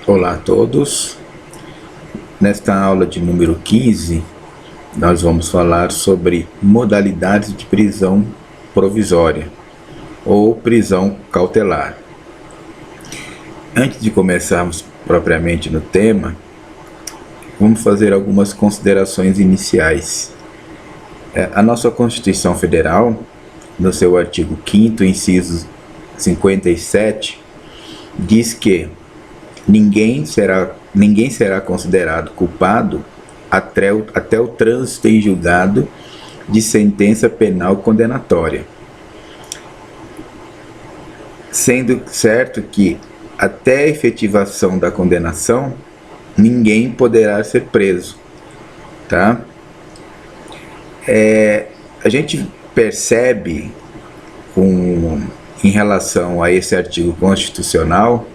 Olá a todos. Nesta aula de número 15, nós vamos falar sobre modalidades de prisão provisória ou prisão cautelar. Antes de começarmos propriamente no tema, vamos fazer algumas considerações iniciais. A nossa Constituição Federal, no seu artigo 5º, inciso 57, diz que ninguém será considerado culpado até o trânsito em julgado de sentença penal condenatória, sendo certo que até a efetivação da condenação ninguém poderá ser preso, tá? A gente percebe em relação a esse artigo constitucional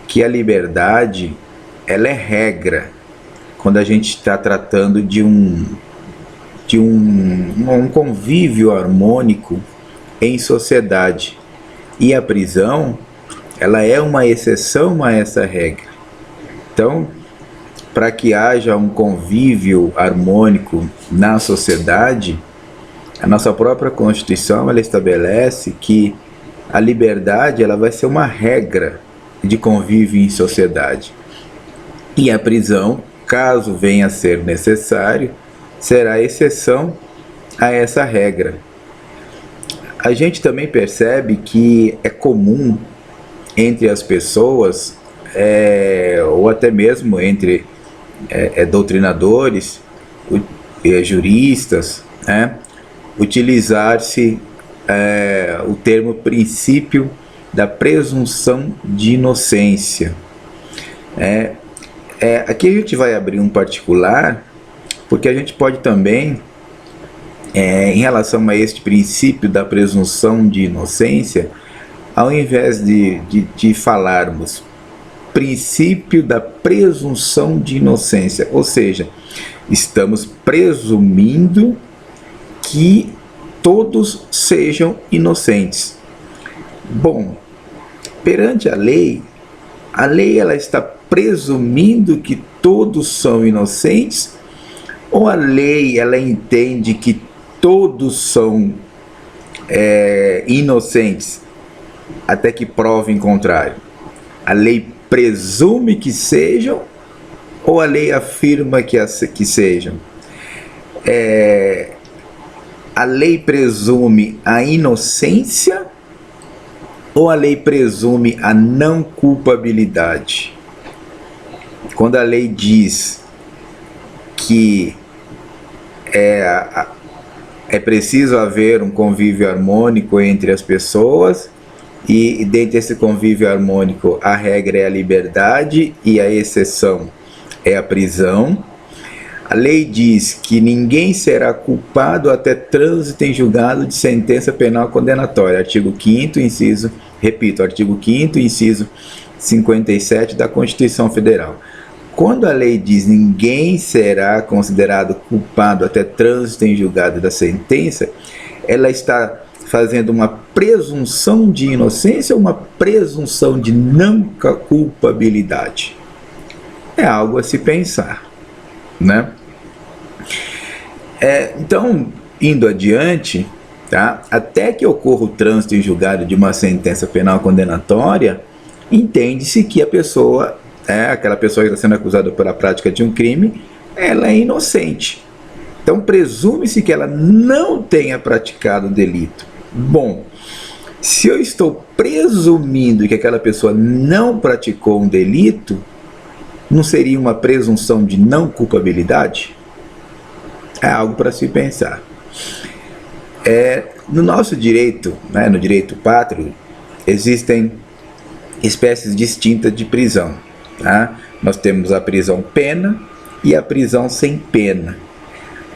que a liberdade ela é regra quando a gente está tratando de um convívio harmônico em sociedade, e a prisão ela é uma exceção a essa regra. Então, para que haja um convívio harmônico na sociedade, a nossa própria Constituição ela estabelece que a liberdade ela vai ser uma regra de convívio em sociedade. E a prisão, caso venha a ser necessário, será exceção a essa regra. A gente também percebe que é comum entre as pessoas, ou até mesmo entre doutrinadores, juristas, utilizar-se o termo princípio da presunção de inocência. Aqui a gente vai abrir um particular, porque a gente pode também, em relação a este princípio da presunção de inocência, ao invés de falarmos princípio da presunção de inocência, ou seja, estamos presumindo que todos sejam inocentes. Bom, perante a lei ela está presumindo que todos são inocentes, ou a lei ela entende que todos são inocentes até que provem contrário? A lei presume que sejam, ou a lei afirma que sejam? A lei presume a inocência, ou a lei presume a não culpabilidade? Quando a lei diz que é preciso haver um convívio harmônico entre as pessoas, e dentro desse convívio harmônico a regra é a liberdade e a exceção é a prisão, a lei diz que ninguém será culpado até trânsito em julgado de sentença penal condenatória. Artigo 5º, inciso, repito, artigo 5º, inciso 57 da Constituição Federal. Quando a lei diz ninguém será considerado culpado até trânsito em julgado da sentença, ela está fazendo uma presunção de inocência ou uma presunção de não culpabilidade? É algo a se pensar, né? Então, indo adiante, tá? Até que ocorra o trânsito em julgado de uma sentença penal condenatória, entende-se que a pessoa, aquela pessoa que está sendo acusada pela prática de um crime, ela é inocente. Então, presume-se que ela não tenha praticado o delito. Bom, se eu estou presumindo que aquela pessoa não praticou um delito, não seria uma presunção de não culpabilidade? É algo para se pensar. No nosso direito, no direito pátrio, existem espécies distintas de prisão, tá? Nós temos a prisão pena e a prisão sem pena.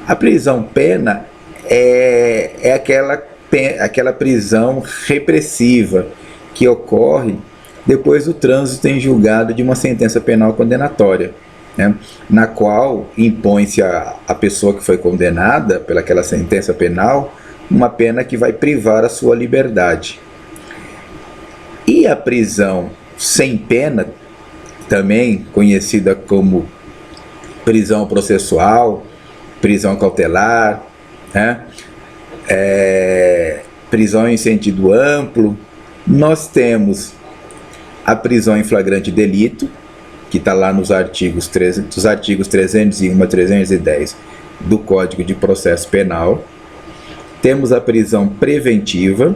A prisão pena é aquela prisão repressiva que ocorre depois do trânsito em julgado de uma sentença penal condenatória, na qual impõe-se a pessoa que foi condenada pelaquela sentença penal uma pena que vai privar a sua liberdade. E a prisão sem pena também conhecida como prisão processual, prisão cautelar, né? Prisão em sentido amplo. Nós temos a prisão em flagrante delito, que está lá nos artigos 301 a 310 do Código de Processo Penal. Temos a prisão preventiva,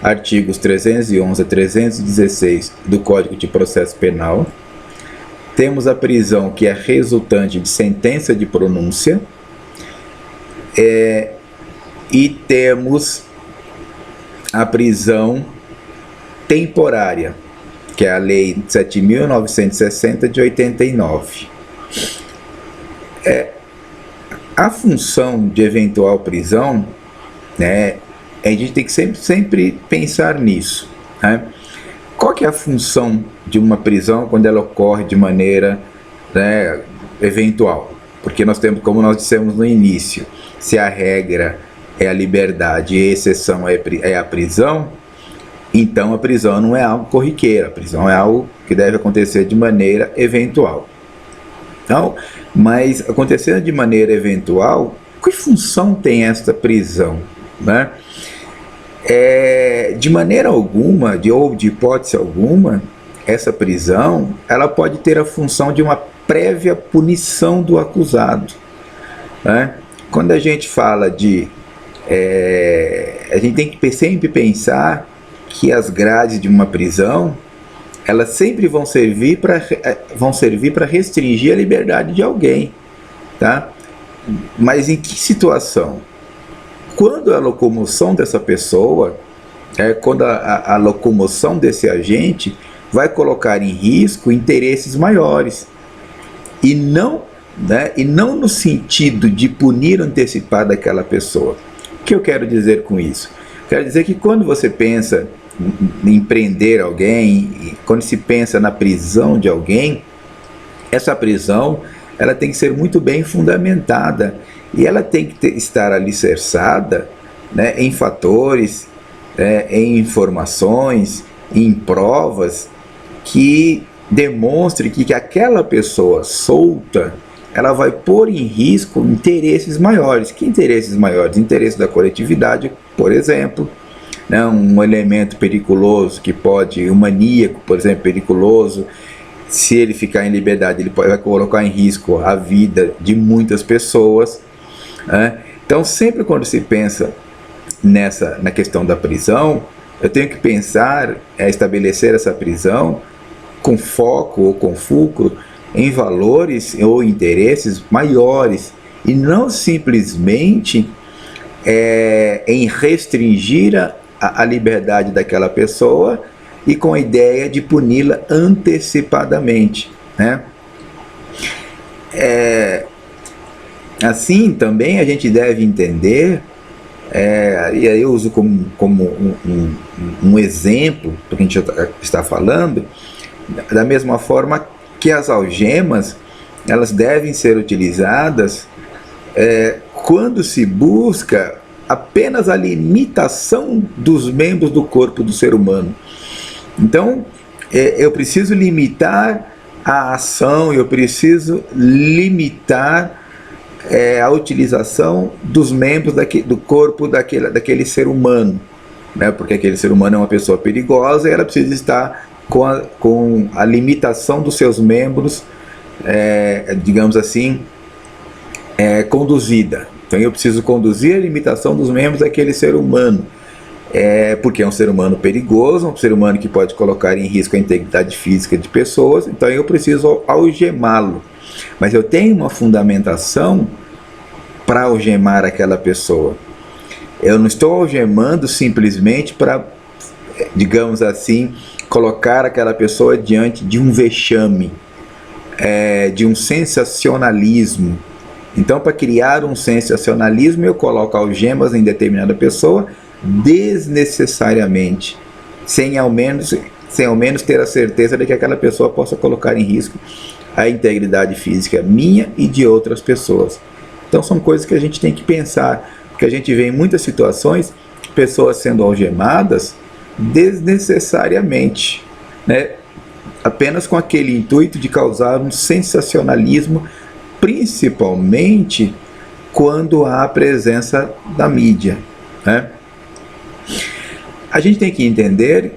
artigos 311 a 316 do Código de Processo Penal. Temos a prisão que é resultante de sentença de pronúncia. E temos a prisão temporária, que é a Lei 7.960 de 89. A função de eventual prisão, né, a gente tem que sempre pensar nisso, né? Qual que é a função de uma prisão quando ela ocorre de maneira, né, eventual? Porque nós temos, como nós dissemos no início, se a regra é a liberdade e a exceção é a prisão, então a prisão não é algo corriqueiro, a prisão é algo que deve acontecer de maneira eventual. Então, mas acontecendo de maneira eventual, que função tem esta prisão, né? De maneira alguma, ou de hipótese alguma, essa prisão ela pode ter a função de uma prévia punição do acusado, né? Quando a gente fala de... a gente tem que sempre pensar que as grades de uma prisão, elas sempre vão servir para restringir a liberdade de alguém, tá? Mas em que situação? Quando a locomoção dessa pessoa, quando a locomoção desse agente vai colocar em risco interesses maiores, e não no sentido de punir antecipada aquela pessoa. O que eu quero dizer com isso? Quero dizer que quando você pensa em prender alguém, quando se pensa na prisão de alguém, essa prisão ela tem que ser muito bem fundamentada e ela tem que estar alicerçada, né, em fatores, em informações, em provas que demonstre que aquela pessoa solta ela vai pôr em risco interesses maiores. Que interesses maiores? Interesse da coletividade, por exemplo, né? Um elemento periculoso que pode, um maníaco, por exemplo, periculoso, se ele ficar em liberdade, ele vai colocar em risco a vida de muitas pessoas, né? Então, sempre quando se pensa na questão da prisão, eu tenho que pensar, estabelecer essa prisão com foco ou com fulcro em valores ou interesses maiores, e não simplesmente em restringir a liberdade daquela pessoa e com a ideia de puni-la antecipadamente, né? Assim também a gente deve entender, e aí eu uso como um exemplo do que a gente está falando, da mesma forma que as algemas elas devem ser utilizadas quando se busca apenas a limitação dos membros do corpo do ser humano. Então, eu preciso limitar a ação, eu preciso limitar a utilização dos membros do corpo daquele ser humano, né? Porque aquele ser humano é uma pessoa perigosa e ela precisa estar com a limitação dos seus membros, digamos assim, conduzida. Então eu preciso conduzir a limitação dos membros daquele ser humano, porque é um ser humano perigoso, um ser humano que pode colocar em risco a integridade física de pessoas, então eu preciso algemá-lo. Mas eu tenho uma fundamentação para algemar aquela pessoa. Eu não estou algemando simplesmente para, digamos assim, colocar aquela pessoa diante de um vexame, de um sensacionalismo. Então, para criar um sensacionalismo, eu coloco algemas em determinada pessoa desnecessariamente, sem ao menos ter a certeza de que aquela pessoa possa colocar em risco a integridade física minha e de outras pessoas. Então, são coisas que a gente tem que pensar, porque a gente vê em muitas situações pessoas sendo algemadas desnecessariamente, né? apenas com aquele intuito de causar um sensacionalismo, principalmente quando há a presença da mídia, né? A gente tem que entender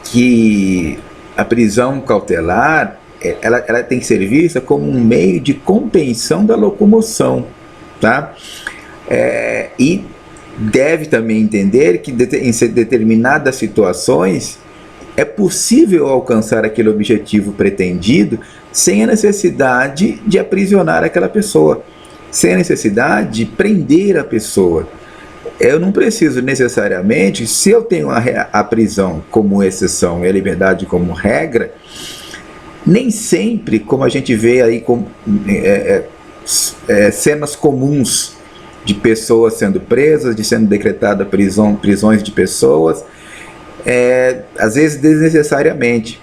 que a prisão cautelar, ela tem que ser vista como um meio de contenção da locomoção, tá? E deve também entender que em determinadas situações é possível alcançar aquele objetivo pretendido sem a necessidade de aprisionar aquela pessoa, sem a necessidade de prender a pessoa. Eu não preciso necessariamente, se eu tenho a prisão como exceção e a liberdade como regra, nem sempre, como a gente vê aí com cenas comuns de pessoas sendo presas, de sendo decretada prisões de pessoas, às vezes desnecessariamente.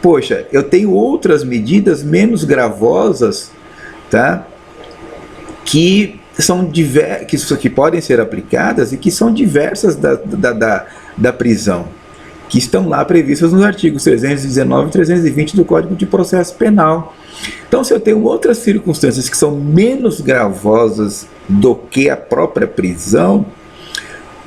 Poxa, eu tenho outras medidas menos gravosas, tá? Que podem ser aplicadas e que são diversas da prisão, que estão lá previstas nos artigos 319 e 320 do Código de Processo Penal. Então, se eu tenho outras circunstâncias que são menos gravosas do que a própria prisão,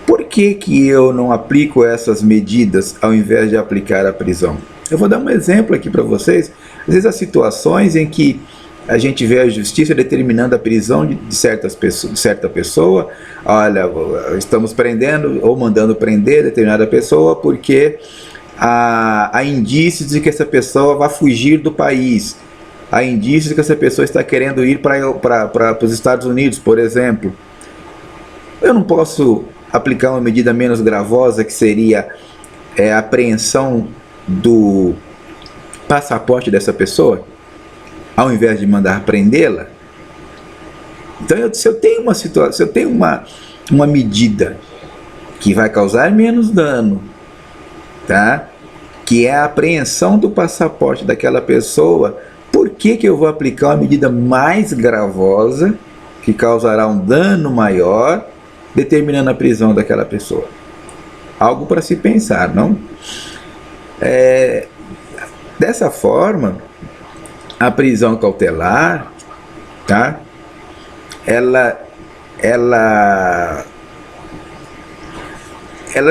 por que eu não aplico essas medidas ao invés de aplicar a prisão? Eu vou dar um exemplo aqui para vocês. Às vezes há situações em que a gente vê a justiça determinando a prisão de certa pessoa. Olha, estamos prendendo ou mandando prender determinada pessoa porque há indícios de que essa pessoa vai fugir do país. Há indícios de que essa pessoa está querendo ir para os Estados Unidos, por exemplo. Eu não posso aplicar uma medida menos gravosa, que seria a apreensão do passaporte dessa pessoa, ao invés de mandar prendê-la? Então, se eu tenho uma situação, se eu tenho uma medida que vai causar menos dano, tá? Que é a apreensão do passaporte daquela pessoa, por que eu vou aplicar uma medida mais gravosa, que causará um dano maior, determinando a prisão daquela pessoa? Algo para se pensar, não? Dessa forma, a prisão cautelar, tá? Ela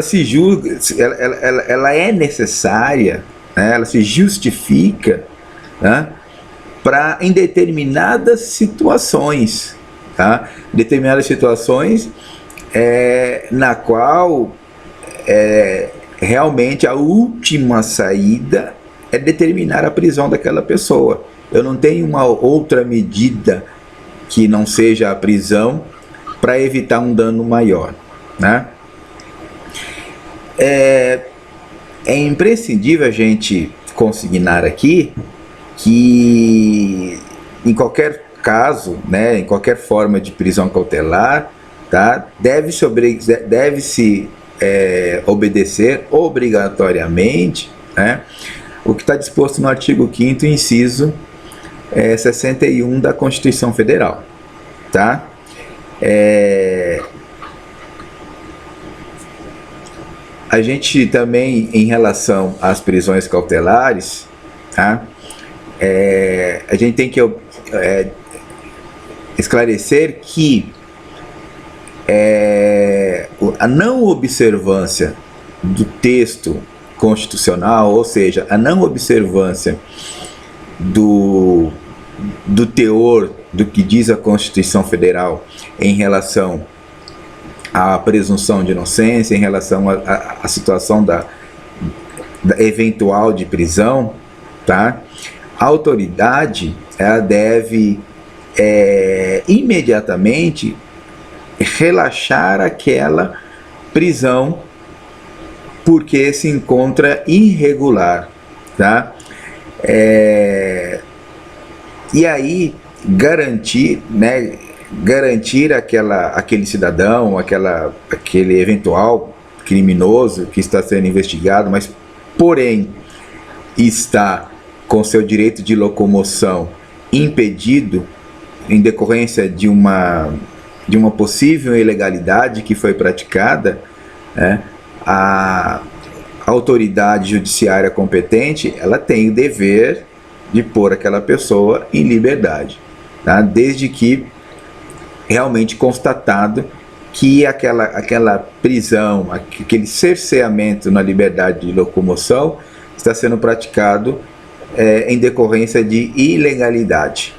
se julga, ela é necessária, né? Ela se justifica, né? Em determinadas situações, tá? Determinadas situações na qual realmente a última saída é determinar a prisão daquela pessoa. Eu não tenho uma outra medida que não seja a prisão para evitar um dano maior, né? É imprescindível a gente consignar aqui que em qualquer caso, né, em qualquer forma de prisão cautelar, tá, deve-se obedecer obrigatoriamente, né, o que está disposto no artigo 5º, inciso 61 da Constituição Federal, tá? A gente também, em relação às prisões cautelares, tá? A gente tem que esclarecer que a não observância do texto constitucional, ou seja, a não observância do teor do que diz a Constituição Federal em relação à presunção de inocência, em relação à situação da eventual de prisão, tá? A autoridade, ela deve imediatamente relaxar aquela prisão porque se encontra irregular, tá? E aí garantir, né, aquele cidadão, aquele eventual criminoso que está sendo investigado, mas porém está com seu direito de locomoção impedido em decorrência de uma possível ilegalidade que foi praticada, né? A autoridade judiciária competente, ela tem o dever de pôr aquela pessoa em liberdade, tá? Desde que realmente constatado que aquela prisão, aquele cerceamento na liberdade de locomoção está sendo praticado em decorrência de ilegalidade.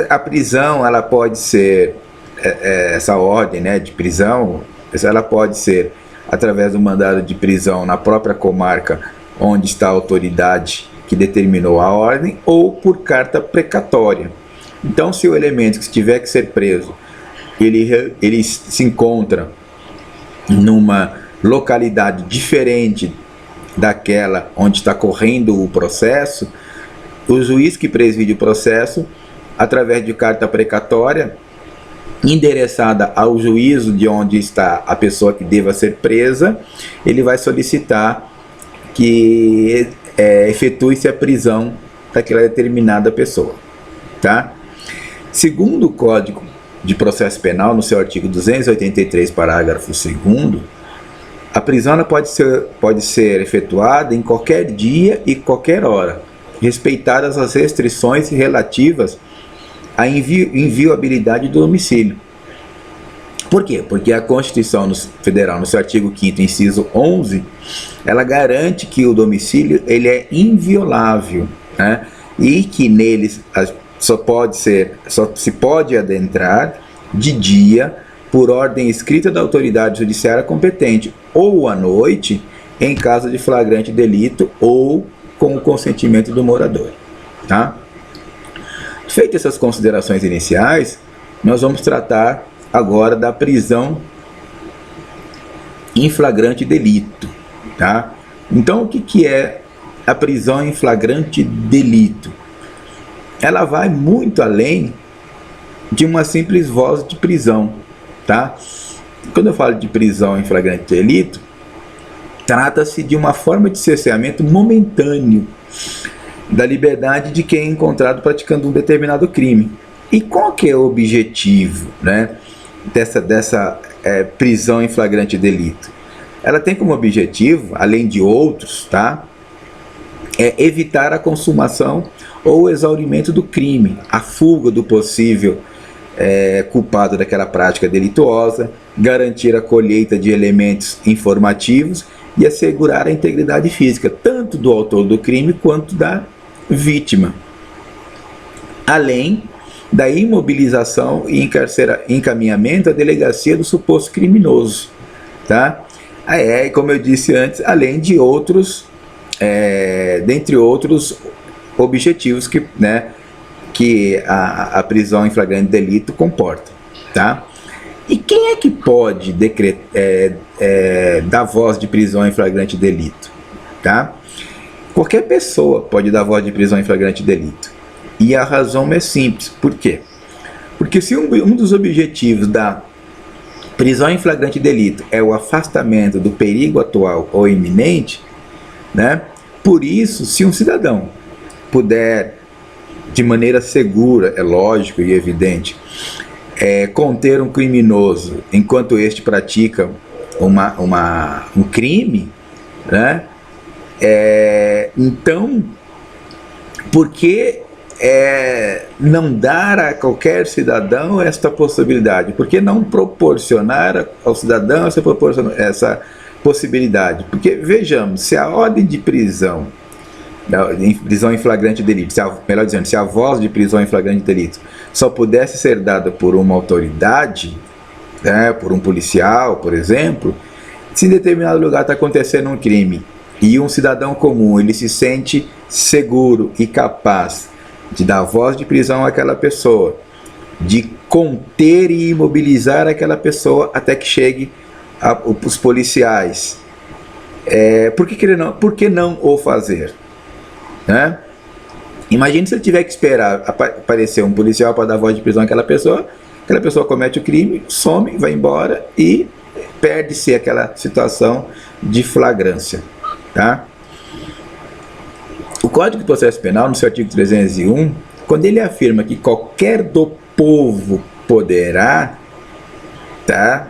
A prisão, ela pode ser, essa ordem, né, de prisão, ela pode ser através do mandado de prisão na própria comarca onde está a autoridade que determinou a ordem, ou por carta precatória. Então, se o elemento que tiver que ser preso, ele se encontra numa localidade diferente daquela onde está correndo o processo, o juiz que preside o processo, através de carta precatória, endereçada ao juízo de onde está a pessoa que deva ser presa, ele vai solicitar que efetue-se a prisão daquela determinada pessoa, tá? Segundo o Código de Processo Penal, no seu artigo 283, parágrafo 2º, a prisão ela pode ser efetuada em qualquer dia e qualquer hora, respeitadas as restrições relativas à inviolabilidade do domicílio. Por quê? Porque a Constituição Federal, no seu artigo 5º, inciso 11, ela garante que o domicílio ele é inviolável, né? E que neles só se pode adentrar de dia por ordem escrita da autoridade judiciária competente, ou à noite, em caso de flagrante delito, ou com o consentimento do morador, tá? Feitas essas considerações iniciais, nós vamos tratar agora da prisão em flagrante delito, tá? Então, o que é a prisão em flagrante delito? Ela vai muito além de uma simples voz de prisão, tá? Quando eu falo de prisão em flagrante delito, trata-se de uma forma de cerceamento momentâneo da liberdade de quem é encontrado praticando um determinado crime. E qual que é o objetivo, né, dessa prisão em flagrante delito? Ela tem como objetivo, além de outros, tá, evitar a consumação ou o exaurimento do crime, a fuga do possível culpado daquela prática delituosa, garantir a colheita de elementos informativos e assegurar a integridade física, tanto do autor do crime quanto da vítima, além da imobilização e encaminhamento à delegacia do suposto criminoso, tá? Como eu disse antes, além de outros, dentre outros objetivos que a prisão em flagrante delito comporta, tá? E quem é que pode dar voz de prisão em flagrante delito, tá? Qualquer pessoa pode dar voz de prisão em flagrante delito. E a razão é simples. Por quê? Porque se um dos objetivos da prisão em flagrante delito é o afastamento do perigo atual ou iminente, né? Por isso, se um cidadão puder, de maneira segura, é lógico e evidente, conter um criminoso enquanto este pratica um crime, né? Então, por que não dar a qualquer cidadão esta possibilidade? Por que não proporcionar ao cidadão essa possibilidade? Porque, vejamos, se a ordem de prisão em flagrante delito, melhor dizendo, se a voz de prisão em flagrante delito só pudesse ser dada por uma autoridade, né, por um policial, por exemplo, se em determinado lugar está acontecendo um crime e um cidadão comum ele se sente seguro e capaz de dar voz de prisão àquela pessoa, de conter e imobilizar aquela pessoa até que chegue os policiais, por que não o fazer? Né? Imagine se ele tiver que esperar aparecer um policial para dar voz de prisão àquela pessoa comete o crime, some, vai embora e perde-se aquela situação de flagrância, tá? O Código de Processo Penal, no seu artigo 301, quando ele afirma que qualquer do povo poderá, tá?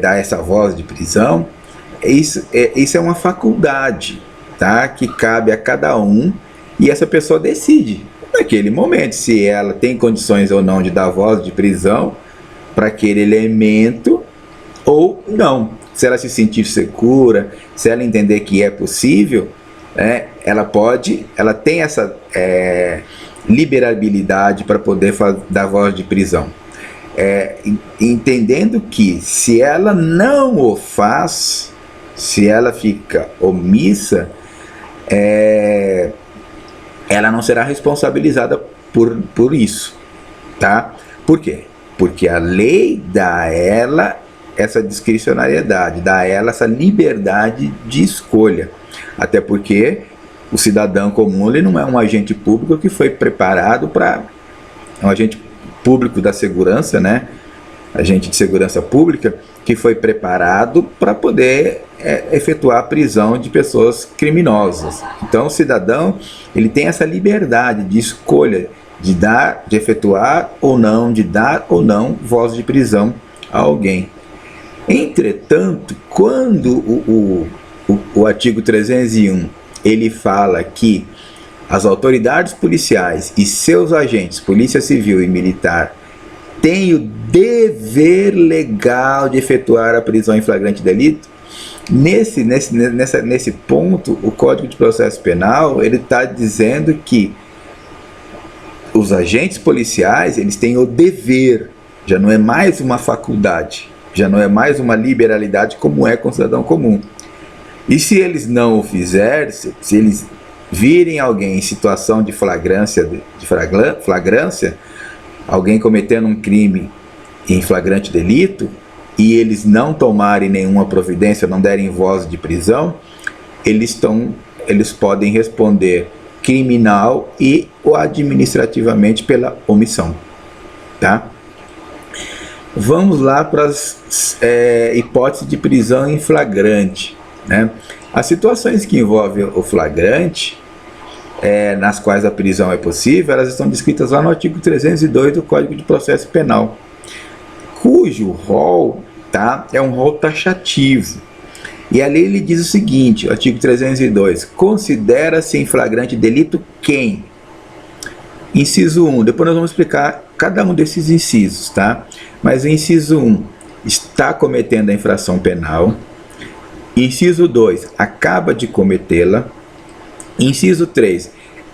dar essa voz de prisão, isso é uma faculdade, tá? Que cabe a cada um, e essa pessoa decide naquele momento se ela tem condições ou não de dar voz de prisão para aquele elemento ou não. Se ela se sentir segura, se ela entender que é possível, ela tem essa liberabilidade para poder dar voz de prisão. Entendendo que se ela não o faz, se ela fica omissa, ela não será responsabilizada por isso, tá? Por quê? Porque a lei dá a ela essa discricionariedade, dá a ela essa liberdade de escolha. Até porque o cidadão comum, ele não é um agente público que foi preparado para... É um agente público da segurança, né? Agente de segurança pública que foi preparado para poder efetuar a prisão de pessoas criminosas. Então o cidadão, ele tem essa liberdade de escolha de efetuar ou não, de dar ou não voz de prisão a alguém. Entretanto, quando o artigo 301 ele fala que as autoridades policiais e seus agentes, polícia civil e militar, têm o dever legal de efetuar a prisão em flagrante delito, nesse ponto, o Código de Processo Penal ele está dizendo que os agentes policiais eles têm o dever, já não é mais uma faculdade, já não é mais uma liberalidade como é com o cidadão comum. E se eles não o fizerem, se eles virem alguém em situação de flagrância, alguém cometendo um crime em flagrante delito, e eles não tomarem nenhuma providência, não derem voz de prisão, eles podem responder criminal e ou administrativamente pela omissão, tá? Vamos lá para as hipóteses de prisão em flagrante, né? As situações que envolvem o flagrante, nas quais a prisão é possível, elas estão descritas lá no artigo 302 do Código de Processo Penal, cujo rol, tá, é um rol taxativo. E ali ele diz o seguinte, o artigo 302, considera-se em flagrante delito quem? Inciso 1, depois nós vamos explicar cada um desses incisos, tá? Mas o inciso 1, está cometendo a infração penal. Inciso 2, acaba de cometê-la. Inciso 3,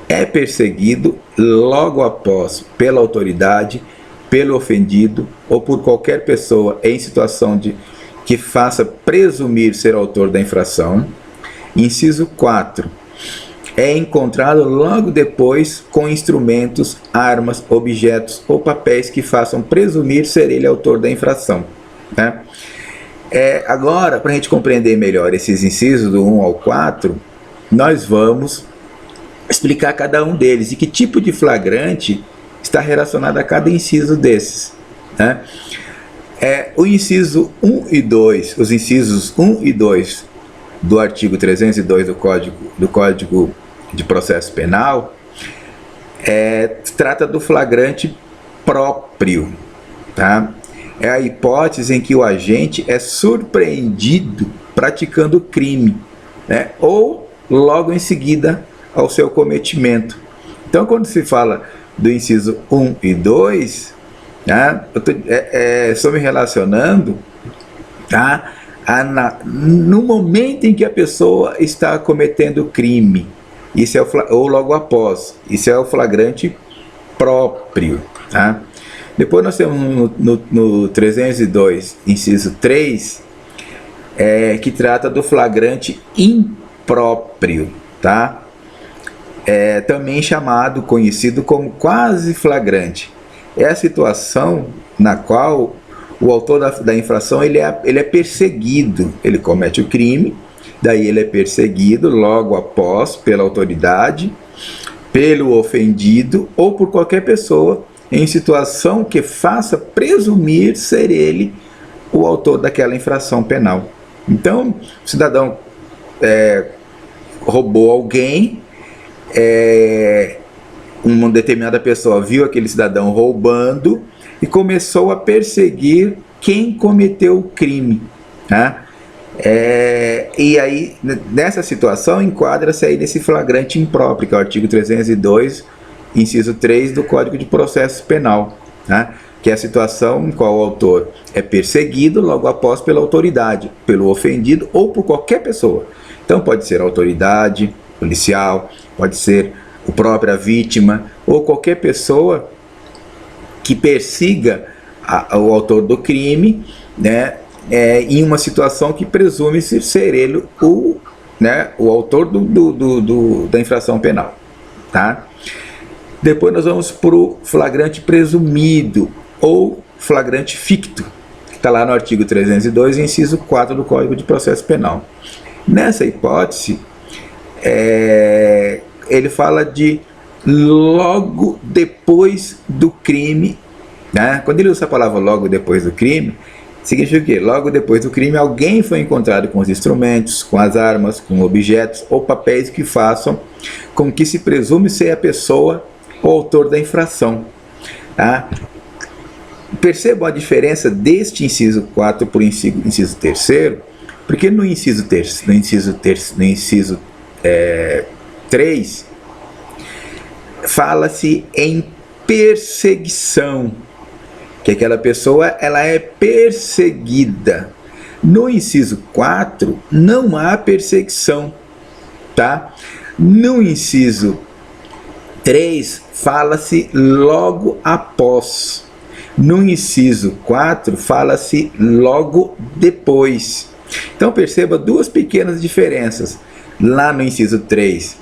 é perseguido logo após pela autoridade, pelo ofendido ou por qualquer pessoa em situação que faça presumir ser autor da infração. Inciso 4, é encontrado logo depois com instrumentos, armas, objetos ou papéis que façam presumir ser ele autor da infração, né? Agora, para a gente compreender melhor esses incisos do 1 ao 4, nós vamos explicar cada um deles e que tipo de flagrante está relacionado a cada inciso desses, né? O inciso 1 e 2, os incisos 1 e 2 do artigo 302 do Código de Processo Penal, trata do flagrante próprio, tá? É a hipótese em que o agente é surpreendido praticando crime, né? Ou logo em seguida ao seu cometimento. Então, quando se fala do inciso 1 e 2, né, estou me relacionando, tá, no momento em que a pessoa está cometendo crime, isso ou logo após, isso é o flagrante próprio, tá? Depois nós temos no 302, inciso 3, que trata do flagrante impróprio, tá? Também conhecido como quase flagrante. É a situação na qual o autor da infração ele é perseguido, ele comete o crime, daí ele é perseguido logo após pela autoridade, pelo ofendido ou por qualquer pessoa em situação que faça presumir ser ele o autor daquela infração penal. Então, o cidadão roubou alguém, uma determinada pessoa viu aquele cidadão roubando e começou a perseguir quem cometeu o crime, tá? E aí, nessa situação, enquadra-se aí nesse flagrante impróprio, que é o artigo 302, inciso 3 do Código de Processo Penal, tá? Que é a situação em qual o autor é perseguido logo após pela autoridade, pelo ofendido ou por qualquer pessoa. Então pode ser autoridade policial, pode ser a própria vítima ou qualquer pessoa que persiga o autor do crime, né? Em uma situação que presume-se ser ele o autor da infração penal, tá? Depois nós vamos para o flagrante presumido ou flagrante ficto, que está lá no artigo 302, inciso 4 do Código de Processo Penal. Nessa hipótese, ele fala de logo depois do crime, né? Quando ele usa a palavra logo depois do crime, significa o quê? Logo depois do crime, alguém foi encontrado com os instrumentos, com as armas, com objetos ou papéis que façam com que se presume ser a pessoa o autor da infração, tá? Percebam a diferença deste inciso 4 para o inciso 3º, porque no inciso 3 fala-se em perseguição, que aquela pessoa ela é perseguida. No inciso 4 não há perseguição, tá? No inciso 3 fala-se logo após. No inciso 4 fala-se logo depois. Então perceba duas pequenas diferenças. Lá no inciso 3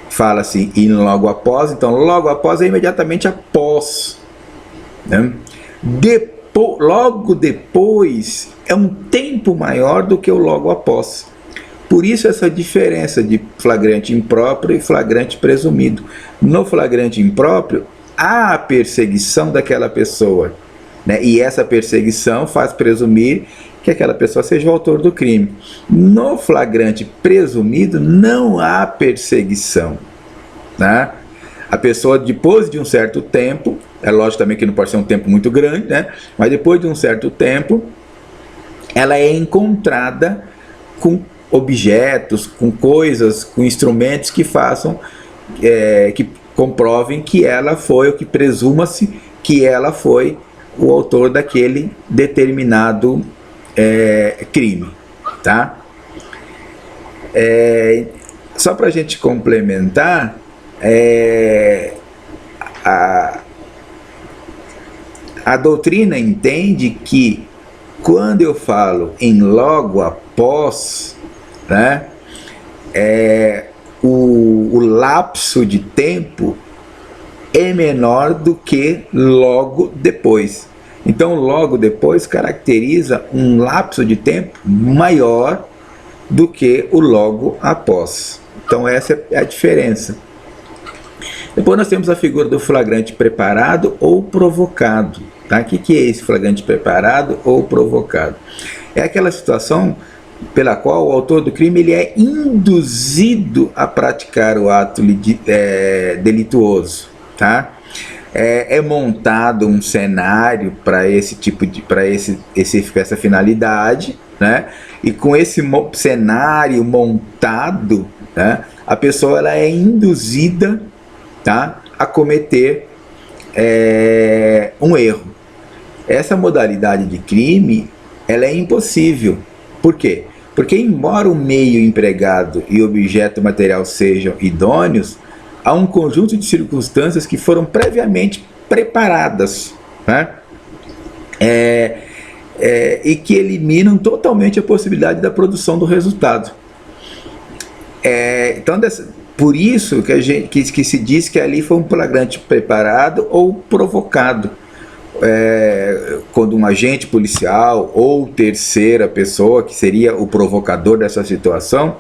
fala-se em logo após, então logo após é imediatamente após, né? Logo depois é um tempo maior do que o logo após. Por isso essa diferença de flagrante impróprio e flagrante presumido. No flagrante impróprio há a perseguição daquela pessoa, né? E essa perseguição faz presumir que aquela pessoa seja o autor do crime. No flagrante presumido não há perseguição, né? A pessoa, depois de um certo tempo, é lógico também que não pode ser um tempo muito grande, né? Mas depois de um certo tempo, ela é encontrada com objetos, com coisas, com instrumentos que façam, que comprovem que ela foi, ou que presuma-se que ela foi o autor daquele determinado crime, tá? Só para a gente complementar, a doutrina entende que quando eu falo em logo após, né, o lapso de tempo é menor do que logo depois. Então, logo depois caracteriza um lapso de tempo maior do que o logo após. Então, essa é a diferença. Depois nós temos a figura do flagrante preparado ou provocado. Tá? O que é esse flagrante preparado ou provocado? É aquela situação pela qual o autor do crime ele é induzido a praticar o ato delituoso. Tá? É montado um cenário para esse tipo de, essa finalidade, né? E com esse cenário montado, né, a pessoa ela é induzida, tá, a cometer um erro. Essa modalidade de crime ela é impossível. Por quê? Porque embora o meio empregado e o objeto material sejam idôneos, há um conjunto de circunstâncias que foram previamente preparadas, né? E que eliminam totalmente a possibilidade da produção do resultado. Então, por isso que se diz que ali foi um flagrante preparado ou provocado. Quando um agente policial ou terceira pessoa, que seria o provocador dessa situação,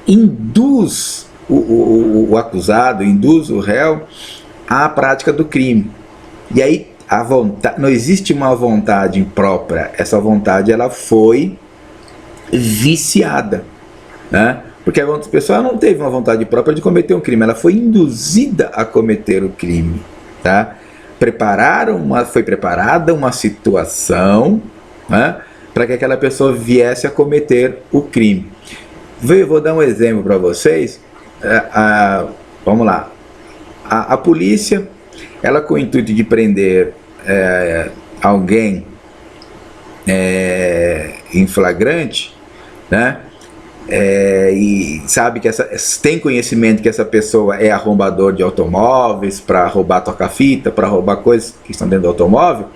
induz o acusado, induz o réu à prática do crime. E aí não existe uma vontade própria, essa vontade ela foi viciada, né? Porque a pessoa não teve uma vontade própria de cometer um crime, ela foi induzida a cometer o crime, tá? Foi preparada uma situação né, para que aquela pessoa viesse a cometer o crime. Vou dar um exemplo para vocês. Vamos lá. A polícia, ela com o intuito de prender alguém em flagrante, né, e sabe que tem conhecimento que essa pessoa é arrombador de automóveis, para roubar toca-fita, para roubar coisas que estão dentro do automóvel,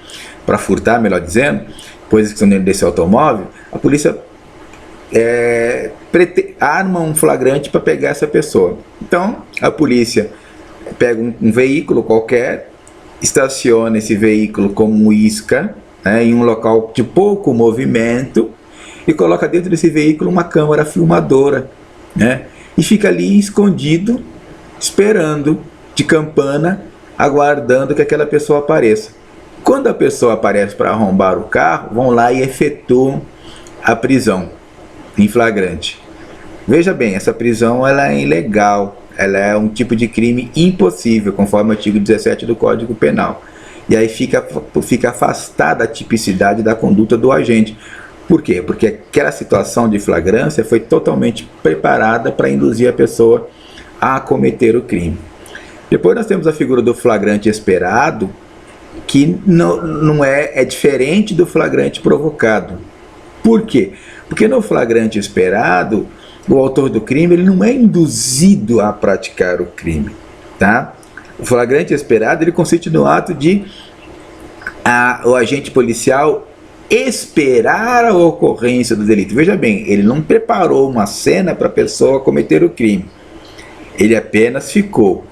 para furtar, melhor dizendo, coisas que estão dentro desse automóvel, a polícia arma um flagrante para pegar essa pessoa. Então a polícia pega um veículo qualquer, estaciona esse veículo como isca, né, em um local de pouco movimento, e coloca dentro desse veículo uma câmera filmadora, né, e fica ali escondido, esperando de campana, aguardando que aquela pessoa apareça. Quando a pessoa aparece para arrombar o carro, vão lá e efetuam a prisão em flagrante. Veja bem, essa prisão ela é ilegal, ela é um tipo de crime impossível, conforme o artigo 17 do Código Penal. E aí fica afastada a tipicidade da conduta do agente. Por quê? Porque aquela situação de flagrância foi totalmente preparada para induzir a pessoa a cometer o crime. Depois nós temos a figura do flagrante esperado, que não é diferente do flagrante provocado. Por quê? Porque no flagrante esperado, o autor do crime ele não é induzido a praticar o crime, tá? O flagrante esperado ele consiste no ato de o agente policial esperar a ocorrência do delito. Veja bem, ele não preparou uma cena para a pessoa cometer o crime. Ele apenas ficou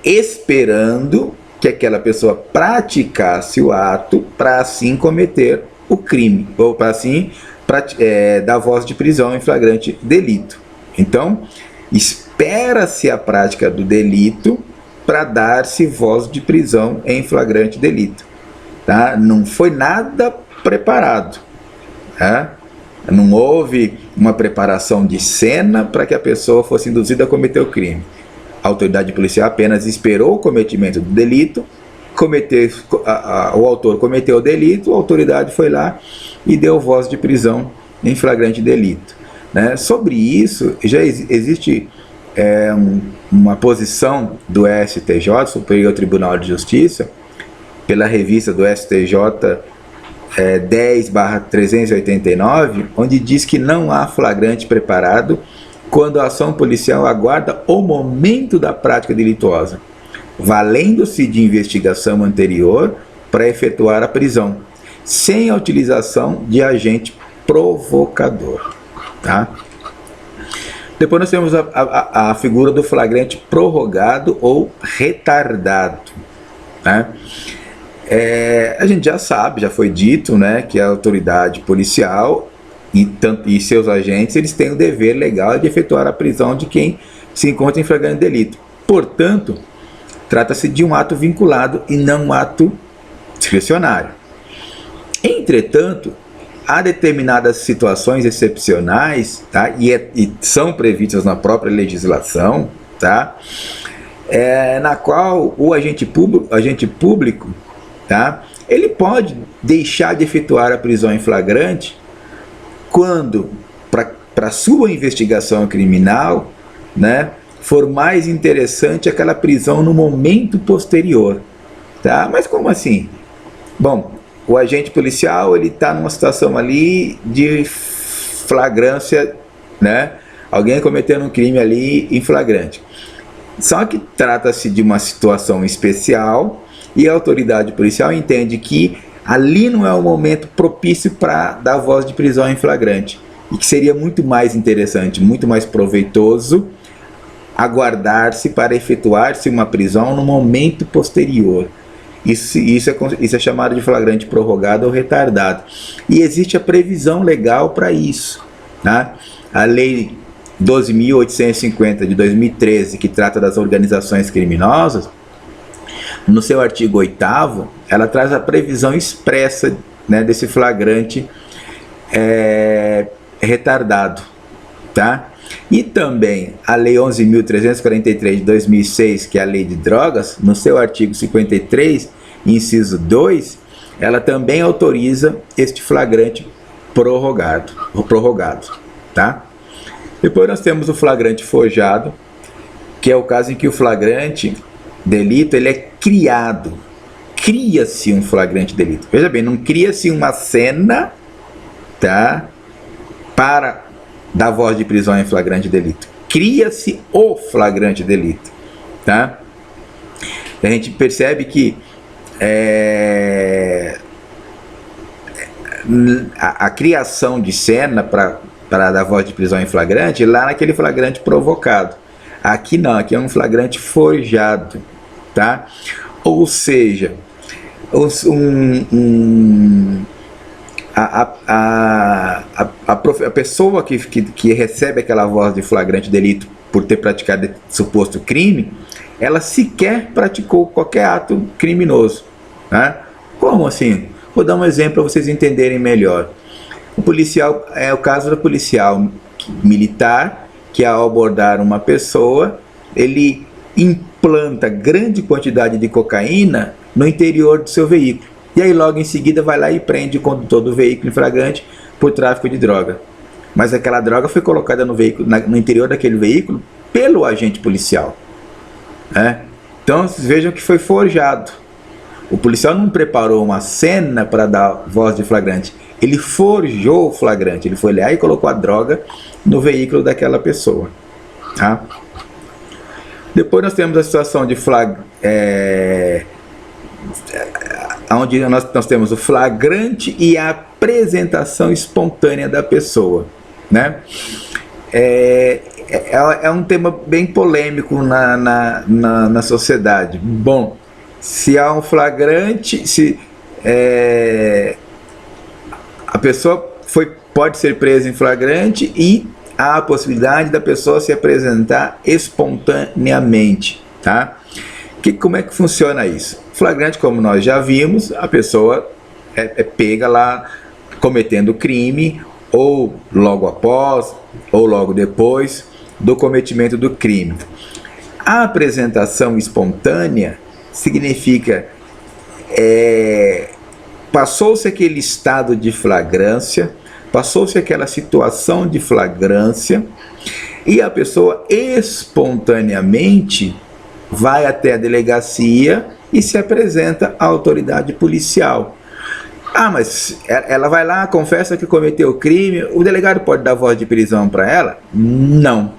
esperando que aquela pessoa praticasse o ato para assim cometer o crime, ou para assim dar voz de prisão em flagrante delito. Então, espera-se a prática do delito para dar-se voz de prisão em flagrante delito. Tá? Não foi nada preparado. Tá? Não houve uma preparação de cena para que a pessoa fosse induzida a cometer o crime. A autoridade policial apenas esperou o cometimento do delito, o autor cometeu o delito, a autoridade foi lá e deu voz de prisão em flagrante delito. Né? Sobre isso, já existe uma posição do STJ, Superior Tribunal de Justiça, pela revista do STJ 10/389, onde diz que não há flagrante preparado quando a ação policial aguarda o momento da prática delituosa, valendo-se de investigação anterior para efetuar a prisão, sem a utilização de agente provocador. Tá? Depois nós temos a figura do flagrante prorrogado ou retardado. Né? A gente já sabe, já foi dito, né, que a autoridade policial e seus agentes eles têm o dever legal de efetuar a prisão de quem se encontra em flagrante delito. Portanto, trata-se de um ato vinculado e não um ato discricionário. Entretanto, há determinadas situações excepcionais, tá, e são previstas na própria legislação, tá, na qual o agente público, tá, ele pode deixar de efetuar a prisão em flagrante quando, para sua investigação criminal, né, for mais interessante aquela prisão no momento posterior. Tá? Mas como assim? Bom, o agente policial ele está numa situação ali de flagrância, né? Alguém cometendo um crime ali em flagrante. Só que trata-se de uma situação especial e a autoridade policial entende que ali não é o momento propício para dar voz de prisão em flagrante e que seria muito mais interessante, muito mais proveitoso aguardar-se para efetuar-se uma prisão no momento posterior. Isso é chamado de flagrante prorrogado ou retardado. E existe a previsão legal para isso. Tá? A Lei 12.850 de 2013, que trata das organizações criminosas, no seu artigo 8º, ela traz a previsão expressa, né, desse flagrante retardado. Tá? E também a Lei 11.343 de 2006, que é a Lei de Drogas, no seu artigo 53, inciso 2, ela também autoriza este flagrante prorrogado, tá? Depois nós temos o flagrante forjado, que é o caso em que o flagrante delito ele é criado. Cria-se um flagrante delito. Veja bem, não cria-se uma cena, tá, para dar voz de prisão em flagrante delito. Cria-se o flagrante delito, tá? A gente percebe que a criação de cena para dar voz de prisão em flagrante lá naquele flagrante provocado. Aqui não, aqui é um flagrante forjado, tá? Ou seja, a pessoa que recebe aquela voz de flagrante delito por ter praticado suposto crime, ela sequer praticou qualquer ato criminoso, né? Como assim? Vou dar um exemplo para vocês entenderem melhor. O policial, é o caso do policial militar que, ao abordar uma pessoa, ele implanta grande quantidade de cocaína no interior do seu veículo. E aí logo em seguida vai lá e prende o condutor do veículo em flagrante por tráfico de droga. Mas aquela droga foi colocada no veículo, no interior daquele veículo pelo agente policial, né? Então vocês vejam que foi forjado. O policial não preparou uma cena para dar voz de flagrante. Ele forjou o flagrante. Ele foi lá e colocou a droga no veículo daquela pessoa, tá? Depois nós temos a situação de onde nós temos o flagrante e a apresentação espontânea da pessoa, né? É um tema bem polêmico na sociedade. Bom, se há um flagrante, a pessoa pode ser presa em flagrante e há a possibilidade da pessoa se apresentar espontaneamente, tá? Como é que funciona isso? Flagrante, como nós já vimos, a pessoa é pega lá cometendo crime, ou logo após, ou logo depois do cometimento do crime. A apresentação espontânea significa passou-se aquele estado de flagrância, passou-se aquela situação de flagrância e a pessoa espontaneamente vai até a delegacia e se apresenta à autoridade policial. Ah, mas ela vai lá, confessa que cometeu o crime, o delegado pode dar voz de prisão para ela? Não.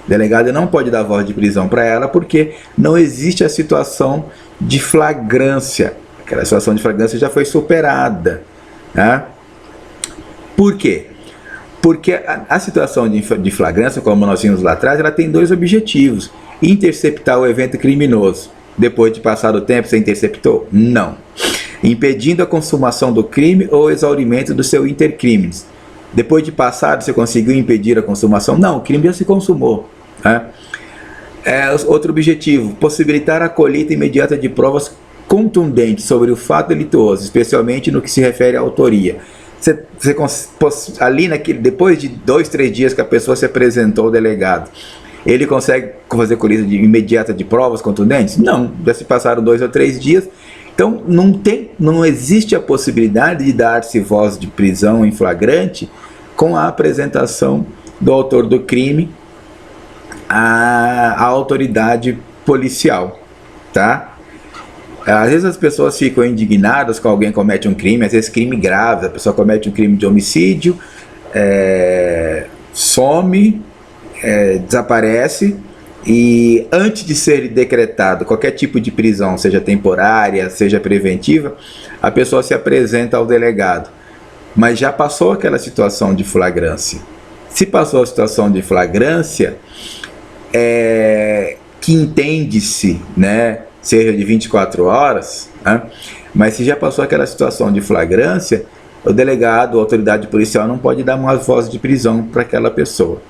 O delegado não pode dar voz de prisão para ela porque não existe a situação de flagrância. Aquela situação de flagrância já foi superada, tá? Por quê? Porque a situação de flagrância, como nós vimos lá atrás, ela tem dois objetivos. Interceptar o evento criminoso. Depois de passar o tempo, você interceptou? Não. Impedindo a consumação do crime ou exaurimento do seu intercrimes. Depois de passado, você conseguiu impedir a consumação? Não, o crime já se consumou, né? Outro objetivo, possibilitar a colheita imediata de provas contundentes sobre o fato delituoso, especialmente no que se refere à autoria. Ali depois de 2, 3 dias que a pessoa se apresentou ao delegado, ele consegue fazer colheita imediata de provas contundentes? Não, já se passaram 2 ou 3 dias. Então não existe a possibilidade de dar-se voz de prisão em flagrante com a apresentação do autor do crime à autoridade policial, tá? Às vezes as pessoas ficam indignadas quando alguém comete um crime, às vezes crime grave, a pessoa comete um crime de homicídio, some, desaparece, e antes de ser decretado qualquer tipo de prisão, seja temporária, seja preventiva, a pessoa se apresenta ao delegado. Mas já passou aquela situação de flagrância. Se passou a situação de flagrância, que entende-se, né, seja de 24 horas, né, mas se já passou aquela situação de flagrância, o delegado, a autoridade policial não pode dar uma voz de prisão para aquela pessoa.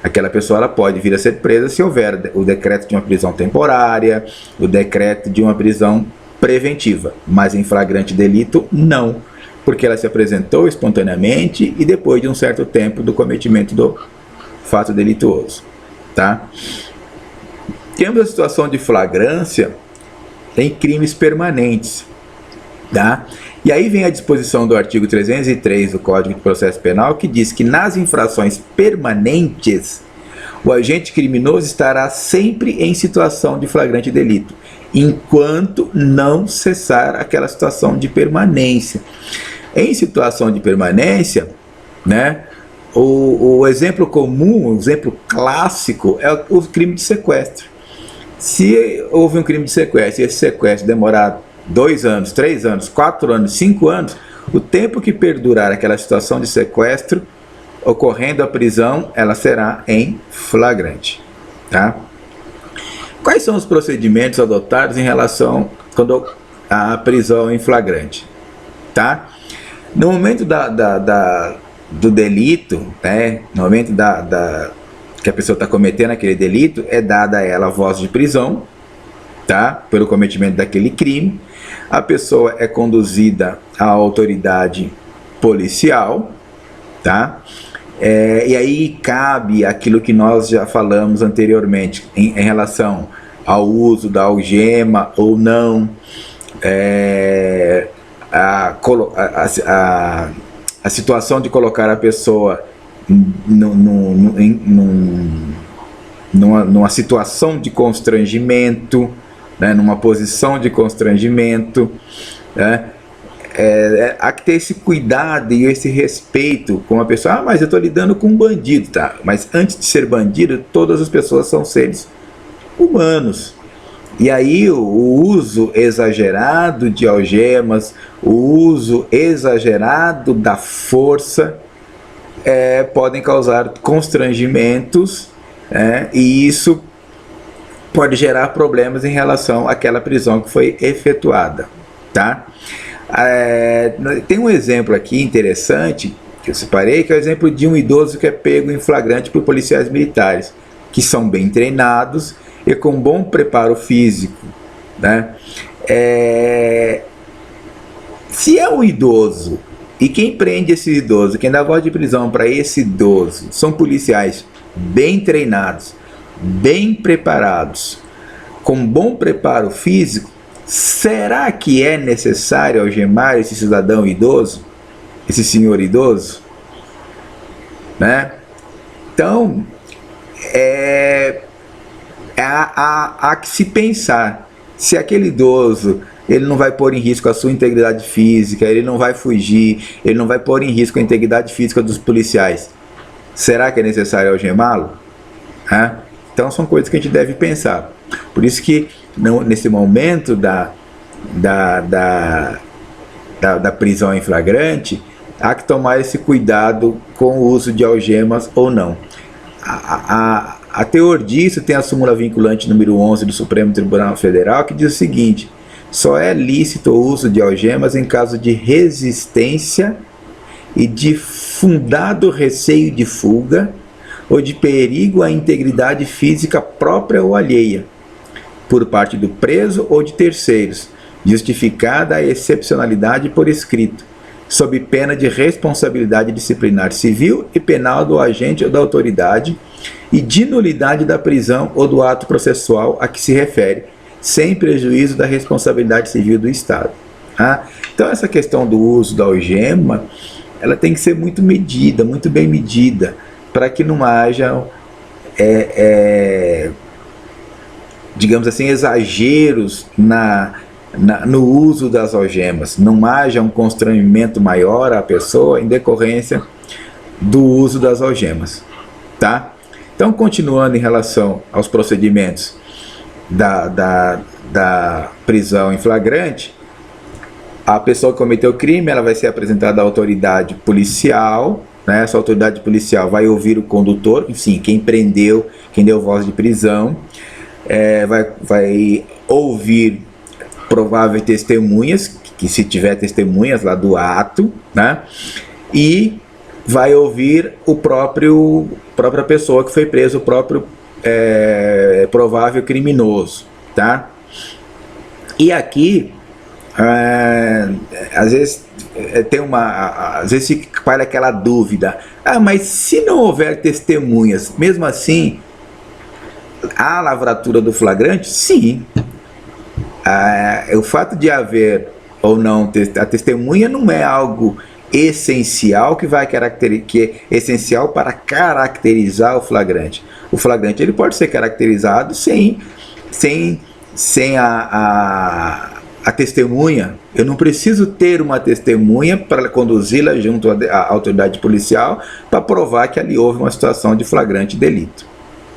Aquela pessoa ela pode vir a ser presa se houver o decreto de uma prisão temporária, o decreto de uma prisão preventiva, mas em flagrante delito não, porque ela se apresentou espontaneamente e depois de um certo tempo do cometimento do fato delituoso, tá? Temos a situação de flagrância em crimes permanentes, tá? E aí vem a disposição do artigo 303 do Código de Processo Penal, que diz que nas infrações permanentes, o agente criminoso estará sempre em situação de flagrante delito, enquanto não cessar aquela situação de permanência. Em situação de permanência, né, o exemplo comum, o exemplo clássico é o crime de sequestro. Se houve um crime de sequestro e esse sequestro demorar 2 anos, 3 anos, 4 anos, 5 anos, o tempo que perdurar aquela situação de sequestro, ocorrendo a prisão, ela será em flagrante. Tá? Quais são os procedimentos adotados em relação à prisão em flagrante? Tá? No momento do delito, né, no momento que a pessoa está cometendo aquele delito, é dada a ela a voz de prisão, tá, pelo cometimento daquele crime. A pessoa é conduzida à autoridade policial, tá? E aí cabe aquilo que nós já falamos anteriormente em relação ao uso da algema ou não, a situação de colocar a pessoa numa situação de constrangimento, né, numa posição de constrangimento, né? Há que ter esse cuidado e esse respeito com a pessoa. Ah, mas eu estou lidando com um bandido, tá? Mas antes de ser bandido, todas as pessoas são seres humanos. E aí o uso exagerado de algemas, o uso exagerado da força podem causar constrangimentos, e isso pode gerar problemas em relação àquela prisão que foi efetuada, tá? Tem um exemplo aqui interessante que eu separei, que é o exemplo de um idoso que é pego em flagrante por policiais militares, que são bem treinados e com bom preparo físico, né? Se é um idoso e quem prende esse idoso, quem dá voz de prisão para esse idoso, são policiais bem treinados, bem preparados, com bom preparo físico, será que é necessário algemar esse cidadão idoso, esse senhor idoso, né? Então, há que se pensar se aquele idoso ele não vai pôr em risco a sua integridade física, ele não vai fugir, ele não vai pôr em risco a integridade física dos policiais. Será que é necessário algemá-lo? Então são coisas que a gente deve pensar. Por isso que nesse momento da prisão em flagrante, há que tomar esse cuidado com o uso de algemas ou não. A teor disso tem a súmula vinculante número 11 do Supremo Tribunal Federal, que diz o seguinte: só é lícito o uso de algemas em caso de resistência e de fundado receio de fuga ou de perigo à integridade física própria ou alheia, por parte do preso ou de terceiros, justificada a excepcionalidade por escrito, sob pena de responsabilidade disciplinar civil e penal do agente ou da autoridade e de nulidade da prisão ou do ato processual a que se refere, sem prejuízo da responsabilidade civil do Estado. Então essa questão do uso da algema, ela tem que ser muito medida, muito bem medida, para que não haja, digamos assim, exageros no uso das algemas, não haja um constrangimento maior à pessoa em decorrência do uso das algemas, tá? Então, continuando em relação aos procedimentos da prisão em flagrante, a pessoa que cometeu o crime, ela vai ser apresentada à autoridade policial, né? Essa autoridade policial vai ouvir o condutor, enfim, quem prendeu, quem deu voz de prisão, vai ouvir prováveis testemunhas, que se tiver testemunhas lá do ato, né? E vai ouvir própria pessoa que foi preso, o próprio provável criminoso, tá? E aqui às vezes às vezes fica aquela dúvida: mas se não houver testemunhas, mesmo assim há lavratura do flagrante? Sim. O fato de haver ou não. A testemunha não é algo essencial que é essencial para caracterizar o flagrante. O flagrante ele pode ser caracterizado sem a testemunha. Eu não preciso ter uma testemunha para conduzi-la junto à autoridade policial para provar que ali houve uma situação de flagrante delito,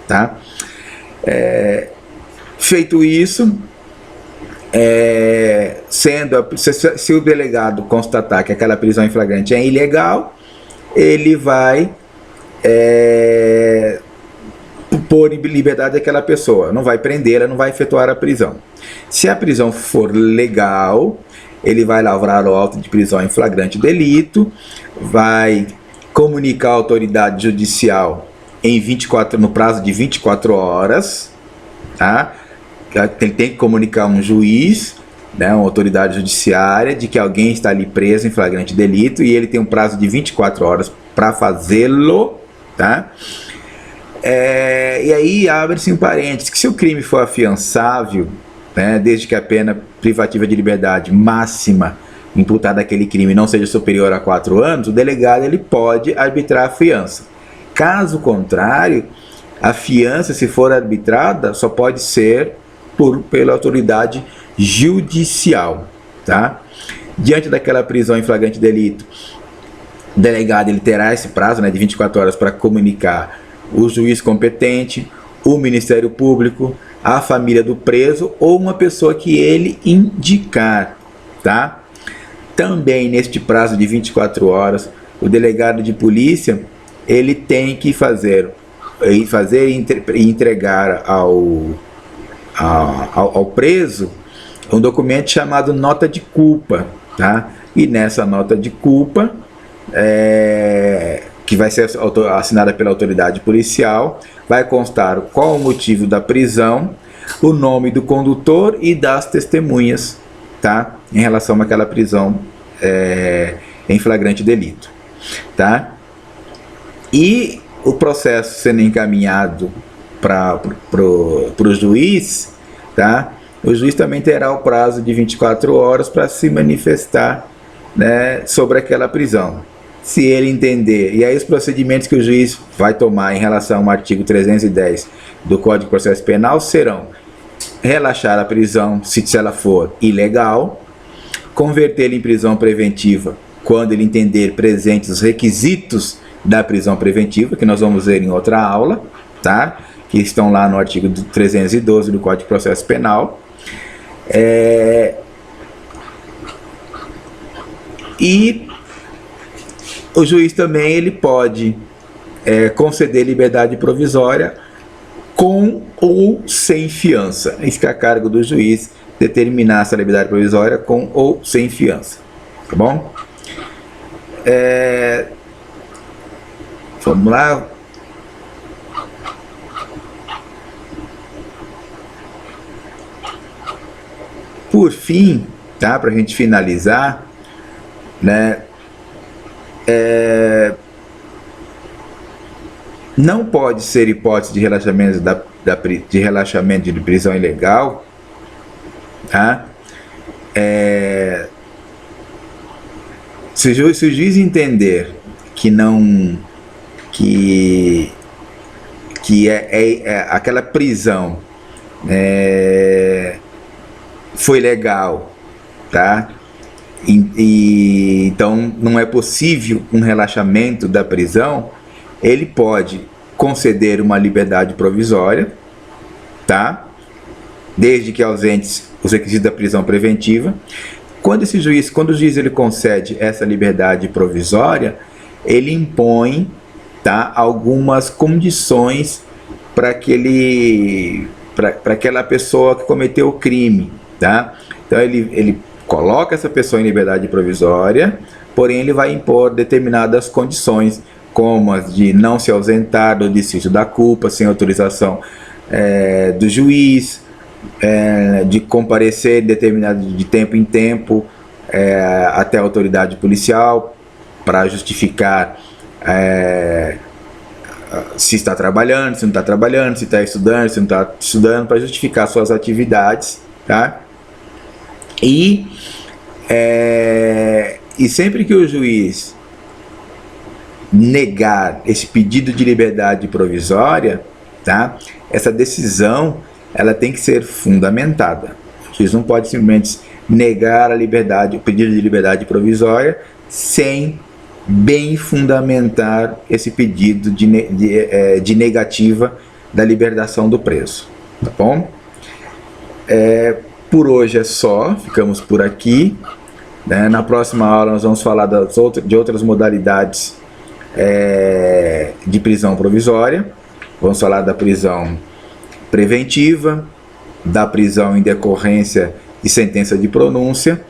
tá? Feito isso, se o delegado constatar que aquela prisão em flagrante é ilegal, ele vai pôr em liberdade aquela pessoa, não vai prendê-la, não vai efetuar a prisão. Se a prisão for legal, ele vai lavrar o auto de prisão em flagrante delito, vai comunicar à autoridade judicial no prazo de 24 horas, tá? Ele tem que comunicar a um juiz, né, uma autoridade judiciária, de que alguém está ali preso em flagrante delito, e ele tem um prazo de 24 horas para fazê-lo, tá? E aí abre-se um parênteses, que se o crime for afiançável, né, desde que a pena privativa de liberdade máxima imputada àquele crime não seja superior a 4 anos, o delegado ele pode arbitrar a fiança. Caso contrário, a fiança, se for arbitrada, só pode ser pela autoridade judicial, tá? Diante daquela prisão em flagrante delito, o delegado ele terá esse prazo, né, de 24 horas para comunicar o juiz competente, o Ministério Público, a família do preso ou uma pessoa que ele indicar, tá? Também neste prazo de 24 horas, o delegado de polícia ele tem que entregar ao preso um documento chamado nota de culpa, tá? E nessa nota de culpa, que vai ser assinada pela autoridade policial, vai constar qual o motivo da prisão, o nome do condutor e das testemunhas, tá? Em relação àquela prisão em flagrante delito, tá? E o processo sendo encaminhado para o juiz, tá? O juiz também terá o prazo de 24 horas para se manifestar, né, sobre aquela prisão. Se ele entender, e aí os procedimentos que o juiz vai tomar em relação ao artigo 310 do Código de Processo Penal serão relaxar a prisão se ela for ilegal, convertê-la em prisão preventiva quando ele entender presentes os requisitos da prisão preventiva, que nós vamos ver em outra aula, tá? Que estão lá no artigo 312 do Código de Processo Penal. E o juiz também ele pode conceder liberdade provisória com ou sem fiança. Isso que é a cargo do juiz determinar essa liberdade provisória com ou sem fiança, tá bom? Vamos lá. Por fim, tá? Para a gente finalizar, né? Não pode ser hipótese de relaxamento de prisão ilegal, tá? Se o juiz entender que não aquela prisão foi legal, tá? Então não é possível um relaxamento da prisão, ele pode conceder uma liberdade provisória, tá? Desde que ausentes os requisitos da prisão preventiva. Quando o juiz ele concede essa liberdade provisória, ele impõe, tá, algumas condições para aquela pessoa que cometeu o crime, tá? Então ele coloca essa pessoa em liberdade provisória, porém ele vai impor determinadas condições, como as de não se ausentar do dissídio da culpa sem autorização do juiz, de comparecer de tempo em tempo até a autoridade policial para justificar se está trabalhando, se não está trabalhando, se está estudando, se não está estudando, para justificar suas atividades, tá? E E sempre que o juiz negar esse pedido de liberdade provisória, tá? Essa decisão ela tem que ser fundamentada. O juiz não pode simplesmente negar a liberdade, o pedido de liberdade provisória, sem bem fundamentar esse pedido de negativa da libertação do preso, tá bom? Por hoje é só, ficamos por aqui, né? Na próxima aula nós vamos falar de outras modalidades de prisão provisória. Vamos falar da prisão preventiva, da prisão em decorrência de sentença de pronúncia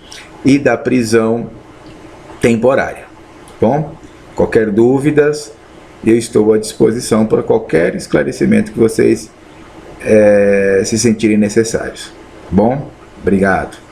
e da prisão temporária. Bom, qualquer dúvidas, eu estou à disposição para qualquer esclarecimento que vocês se sentirem necessários. Bom, obrigado.